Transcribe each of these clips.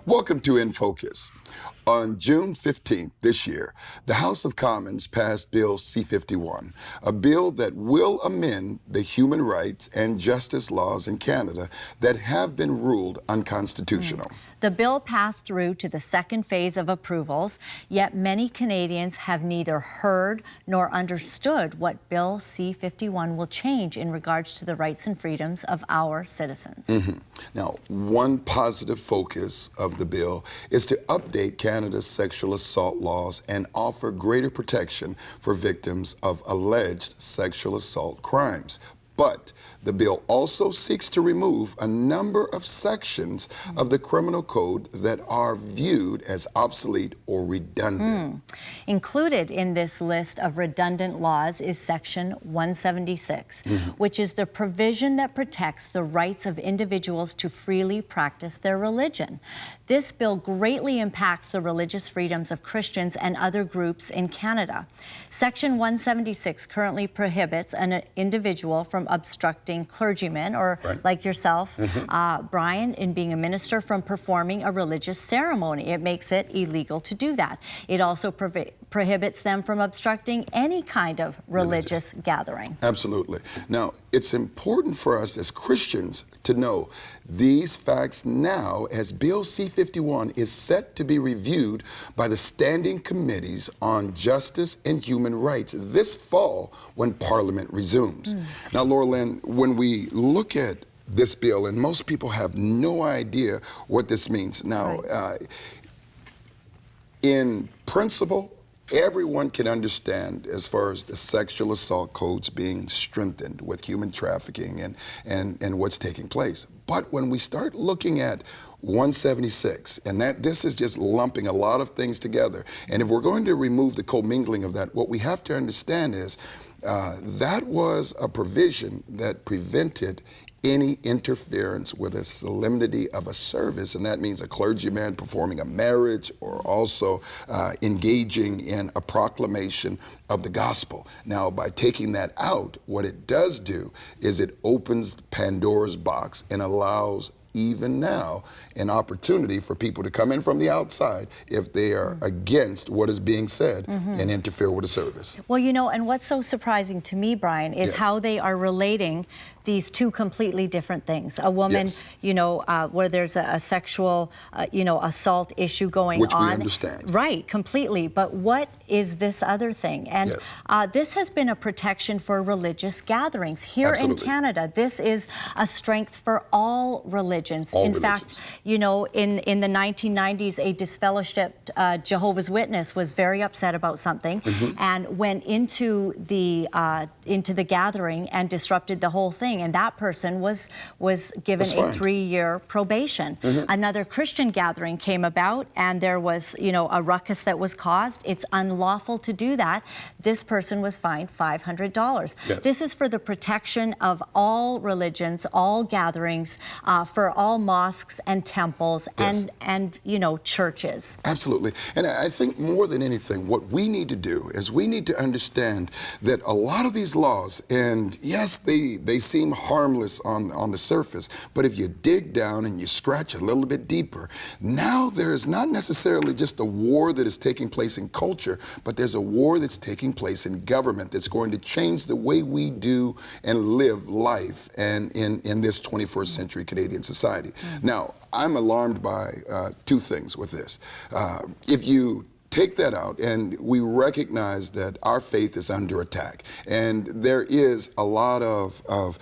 Welcome to In Focus. On June 15th this year, the House of Commons passed Bill C-51, a bill that will amend the human rights and justice laws in Canada that have been ruled unconstitutional. The bill passed through to the second phase of approvals, yet many Canadians have neither heard nor understood what Bill C-51 will change in regards to the rights and freedoms of our citizens. Now, one positive focus of the bill is to update Canada's sexual assault laws and offer greater protection for victims of alleged sexual assault crimes. But the bill also seeks to remove a number of sections of the criminal code that are viewed as obsolete or redundant. Included in this list of redundant laws is Section 176, which is the provision that protects the rights of individuals to freely practice their religion. This bill greatly impacts the religious freedoms of Christians and other groups in Canada. Section 176 currently prohibits an individual from obstructing clergymen, or like yourself, Brian, in being a minister, from performing a religious ceremony. It makes it illegal to do that. It also prohibits them from obstructing any kind of religious gathering. Absolutely. Now, it's important for us as Christians to know these facts now, as Bill C-51 is set to be reviewed by the Standing Committees on Justice and Human Rights this fall when Parliament resumes. Now, Laura-Lynn, when we look at this bill, and most people have no idea what this means. Now, in principle, everyone can understand as far as the sexual assault codes being strengthened with human trafficking and what's taking place. But when we start looking at 176, and this is just lumping a lot of things together, and if we're going to remove the commingling of that, what we have to understand is that was a provision that prevented any interference with the solemnity of a service, and that means a clergyman performing a marriage or also engaging in a proclamation of the gospel. Now, by taking that out, what it does do is it opens Pandora's box and allows even now an opportunity for people to come in from the outside if they are against what is being said and interfere with the service. Well, you know, and what's so surprising to me, Brian, is how they are relating these two completely different things. A woman, you know, where there's a sexual, you know, assault issue going on. Which we understand. Right, completely. But what is this other thing? And this has been a protection for religious gatherings. Here in Canada, this is a strength for all religions. In fact, you know, in the 1990s, a disfellowshipped Jehovah's Witness was very upset about something and went into the gathering and disrupted the whole thing. And that person was given a 3-year probation. Another Christian gathering came about, and there was, you know, a ruckus that was caused. It's unlawful to do that. This person was fined $500. This is for the protection of all religions, all gatherings, for all mosques and temples and you know, churches. Absolutely. And I think more than anything, what we need to do is we need to understand that a lot of these laws, and yes, they seem harmless on the surface, but if you dig down and you scratch a little bit deeper, now there is not necessarily just a war that is taking place in culture, but there's a war that's taking place in government that's going to change the way we do and live life and in this 21st century Canadian society. Now, I'm alarmed by two things with this. If you take that out, and we recognize that our faith is under attack, and there is a lot of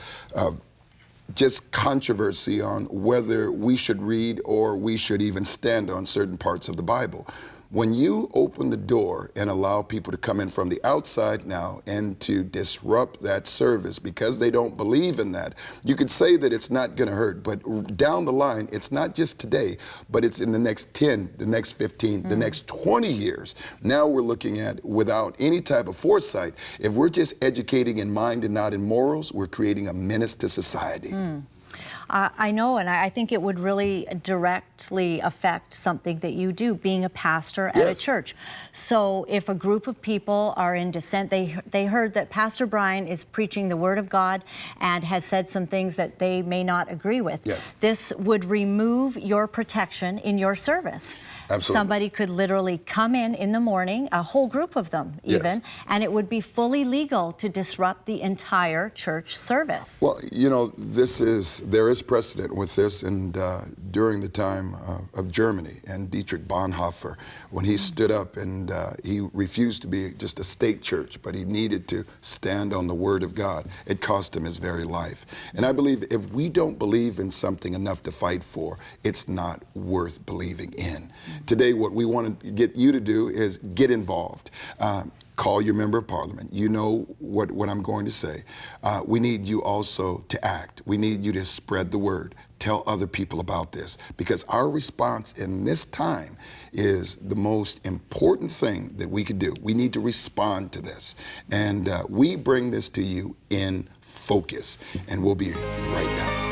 just controversy on whether we should read or we should even stand on certain parts of the Bible. When you open the door and allow people to come in from the outside now and to disrupt that service because they don't believe in that, you could say that it's not going to hurt, but down the line, it's not just today, but it's in the next 10, the next 15, the next 20 years. Now we're looking at, without any type of foresight, if we're just educating in mind and not in morals, we're creating a menace to society. I know, and I think it would really directly affect something that you do, being a pastor at a church. So if a group of people are in dissent, they heard that Pastor Brian is preaching the Word of God and has said some things that they may not agree with. Yes. This would remove your protection in your service. Absolutely. Somebody could literally come in the morning, a whole group of them even, and it would be fully legal to disrupt the entire church service. Well, you know, there is precedent with this, and during the time of Germany and Dietrich Bonhoeffer, when he stood up and he refused to be just a state church, but he needed to stand on the Word of God, it cost him his very life. And I believe if we don't believe in something enough to fight for, it's not worth believing in. Today, what we want to get you to do is get involved. Call your member of parliament. You know what I'm going to say. We need you also to act. We need you to spread the word. Tell other people about this, because our response in this time is the most important thing that we could do. We need to respond to this. And we bring this to you in focus. And we'll be right back.